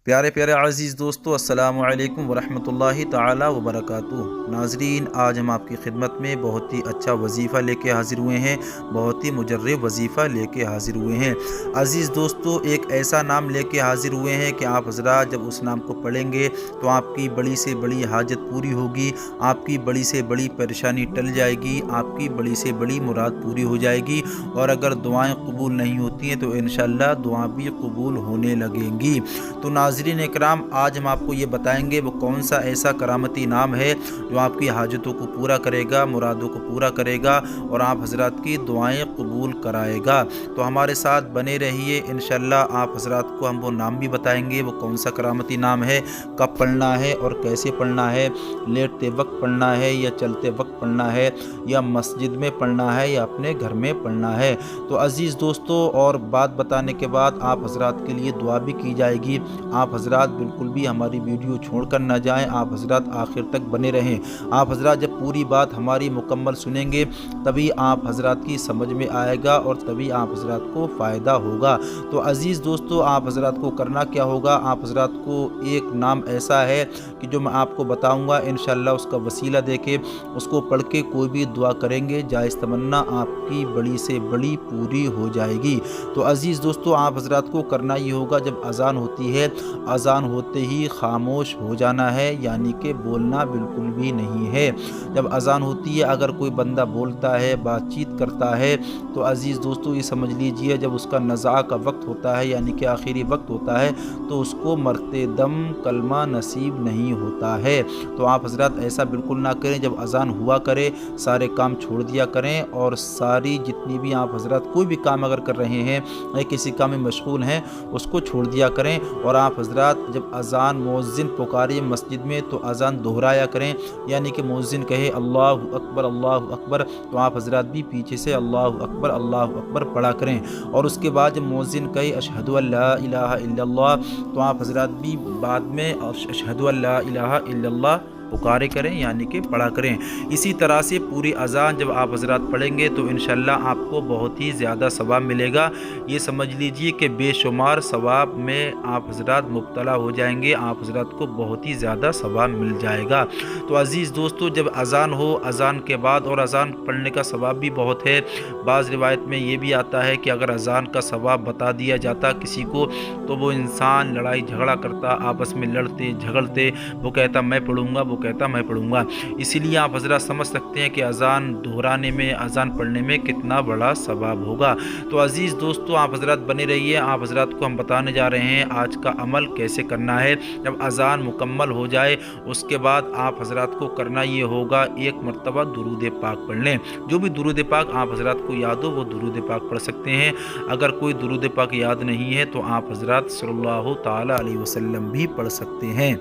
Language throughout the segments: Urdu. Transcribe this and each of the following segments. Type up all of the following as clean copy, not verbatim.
پیارے پیارے عزیز دوستو، السلام علیکم ورحمۃ تعالی وبرکاتہ۔ ناظرین، آج ہم آپ کی خدمت میں بہت ہی اچھا وظیفہ لے کے حاضر ہوئے ہیں، بہت ہی مجرب وظیفہ لے کے حاضر ہوئے ہیں۔ عزیز دوستو، ایک ایسا نام لے کے حاضر ہوئے ہیں کہ آپ حضرات جب اس نام کو پڑھیں گے تو آپ کی بڑی سے بڑی حاجت پوری ہوگی، آپ کی بڑی سے بڑی پریشانی ٹل جائے گی، آپ کی بڑی سے بڑی مراد پوری ہو جائے گی، اور اگر دعائیں قبول نہیں ہوتی ہیں تو انشاءاللہ دعائیں بھی قبول ہونے لگیں گی۔ تو ناظرین اکرام، آج ہم آپ کو یہ بتائیں گے وہ کون سا ایسا کرامتی نام ہے جو آپ کی حاجتوں کو پورا کرے گا، مرادوں کو پورا کرے گا اور آپ حضرات کی دعائیں قبول کرائے گا۔ تو ہمارے ساتھ بنے رہیے، انشاءاللہ آپ حضرات کو ہم وہ نام بھی بتائیں گے وہ کون سا کرامتی نام ہے، کب پڑھنا ہے اور کیسے پڑھنا ہے، لیٹتے وقت پڑھنا ہے یا چلتے وقت پڑھنا ہے، یا مسجد میں پڑھنا ہے یا اپنے گھر میں پڑھنا ہے۔ تو عزیز دوستو، اور بات بتانے کے بعد آپ حضرات کے لیے دعا بھی کی جائے گی۔ آپ حضرات بالکل بھی ہماری ویڈیو چھوڑ کر نہ جائیں، آپ حضرات آخر تک بنے رہیں۔ آپ حضرات جب پوری بات ہماری مکمل سنیں گے تبھی آپ حضرات کی سمجھ میں آئے گا اور تبھی آپ حضرات کو فائدہ ہوگا۔ تو عزیز دوستو، آپ حضرات کو کرنا کیا ہوگا، آپ حضرات کو ایک نام ایسا ہے کہ جو میں آپ کو بتاؤں گا، انشاءاللہ اس کا وسیلہ دے کے اس کو پڑھ کے کوئی بھی دعا کریں گے، جائز تمنا آپ کی بڑی سے بڑی پوری ہو جائے گی۔ تو عزیز دوستو، آپ حضرات کو کرنا یہ ہوگا، جب اذان ہوتی ہے اذان ہوتے ہی خاموش ہو جانا ہے، یعنی کہ بولنا بالکل بھی نہیں ہے۔ جب اذان ہوتی ہے اگر کوئی بندہ بولتا ہے، بات چیت کرتا ہے، تو عزیز دوستو یہ سمجھ لیجئے جب اس کا نزاع کا وقت ہوتا ہے، یعنی کہ آخری وقت ہوتا ہے، تو اس کو مرتے دم کلمہ نصیب نہیں ہوتا ہے۔ تو آپ حضرات ایسا بالکل نہ کریں، جب اذان ہوا کرے سارے کام چھوڑ دیا کریں، اور ساری جتنی بھی آپ حضرات کوئی بھی کام اگر کر رہے ہیں یا کسی کام میں مشغول ہیں اس کو چھوڑ دیا کریں، اور آپ حضرات جب اذان مؤذن پکارے مسجد میں تو اذان دہرایا کریں، یعنی کہ مؤذن کہے اللہ اکبر اللہ اکبر، تو آپ حضرات بھی پیچھے سے اللہ اکبر پڑھا کریں، اور اس کے بعد جب مؤذن کہے اشہد ان لا الہ الا اللہ، تو آپ حضرات بھی بعد میں اشہد ان لا الہ الا اللہ پکارے کریں، یعنی کہ پڑھا کریں۔ اسی طرح سے پوری اذان جب آپ حضرات پڑھیں گے تو انشاءاللہ آپ کو بہت ہی زیادہ ثواب ملے گا۔ یہ سمجھ لیجئے کہ بے شمار ثواب میں آپ حضرات مبتلا ہو جائیں گے، آپ حضرات کو بہت ہی زیادہ ثواب مل جائے گا۔ تو عزیز دوستو، جب اذان ہو، اذان کے بعد، اور اذان پڑھنے کا ثواب بھی بہت ہے، بعض روایت میں یہ بھی آتا ہے کہ اگر اذان کا ثواب بتا دیا جاتا کسی کو تو وہ انسان لڑائی جھگڑا کرتا، آپس میں لڑتے جھگڑتے، وہ کہتا میں پڑھوں گا، وہ کہتا میں پڑھوں گا۔ اسی لیے آپ حضرات سمجھ سکتے ہیں کہ اذان دہرانے میں، اذان پڑھنے میں کتنا بڑا ثواب ہوگا۔ تو عزیز دوستو، آپ حضرات بنے رہیے، آپ حضرات کو ہم بتانے جا رہے ہیں آج کا عمل کیسے کرنا ہے۔ جب اذان مکمل ہو جائے اس کے بعد آپ حضرات کو کرنا یہ ہوگا، ایک مرتبہ درود پاک پڑھ لیں۔ جو بھی درود پاک آپ حضرات کو یاد ہو وہ درود پاک پڑھ سکتے ہیں۔ اگر کوئی درود پاک یاد نہیں ہے تو آپ حضرات صلی اللہ تعالی علیہ وسلم بھی پڑھ سکتے ہیں۔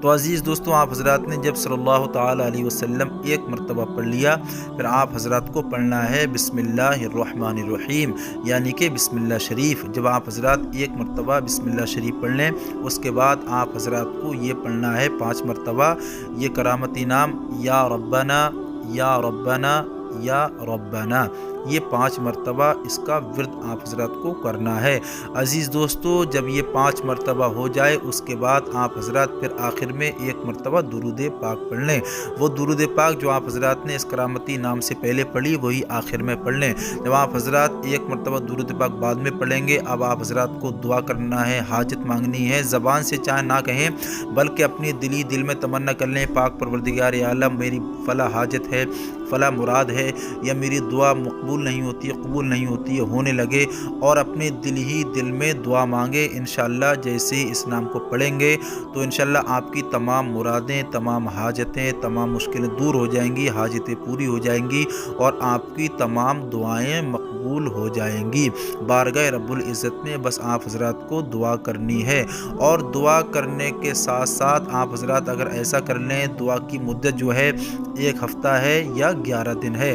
تو عزیز دوستو، آپ حضرات نے جب صلی اللہ تعالی علیہ وسلم ایک مرتبہ پڑھ لیا، پھر آپ حضرات کو پڑھنا ہے بسم اللہ الرحمن الرحیم، یعنی کہ بسم اللہ شریف۔ جب آپ حضرات ایک مرتبہ بسم اللہ شریف پڑھ لیں اس کے بعد آپ حضرات کو یہ پڑھنا ہے 5 مرتبہ یہ کرامتی نام، یا ربنا یا ربنا یا ربنا، یہ 5 مرتبہ اس کا ورد آپ حضرات کو کرنا ہے۔ عزیز دوستو، جب یہ 5 مرتبہ ہو جائے اس کے بعد آپ حضرات پھر آخر میں ایک مرتبہ درود پاک پڑھ لیں۔ وہ درود پاک جو آپ حضرات نے اس کرامتی نام سے پہلے پڑھی وہی آخر میں پڑھ لیں۔ جب آپ حضرات ایک مرتبہ درود پاک بعد میں پڑھیں گے، اب آپ حضرات کو دعا کرنا ہے، حاجت مانگنی ہے، زبان سے چاہے نہ کہیں بلکہ اپنی دل میں تمنا کر لیں، پاک پروردگار عالم میری فلاں حاجت ہے، فلاں مراد ہے، یا میری دعا مقبول نہیں ہوتی ہے، قبول نہیں ہوتی ہے، ہونے لگے، اور اپنے دل میں دعا مانگے۔ انشاءاللہ جیسے ہی اس نام کو پڑھیں گے تو انشاءاللہ آپ کی تمام مرادیں، تمام حاجتیں، تمام مشکلیں دور ہو جائیں گی، حاجتیں پوری ہو جائیں گی، اور آپ کی تمام دعائیں مقبول ہو جائیں گی۔ بارگاہ رب العزت میں بس آپ حضرات کو دعا کرنی ہے، اور دعا کرنے کے ساتھ ساتھ آپ حضرات اگر ایسا کر لیں، دعا کی مدت جو ہے 1 ہفتہ ہے یا 11 دن ہے،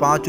5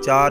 4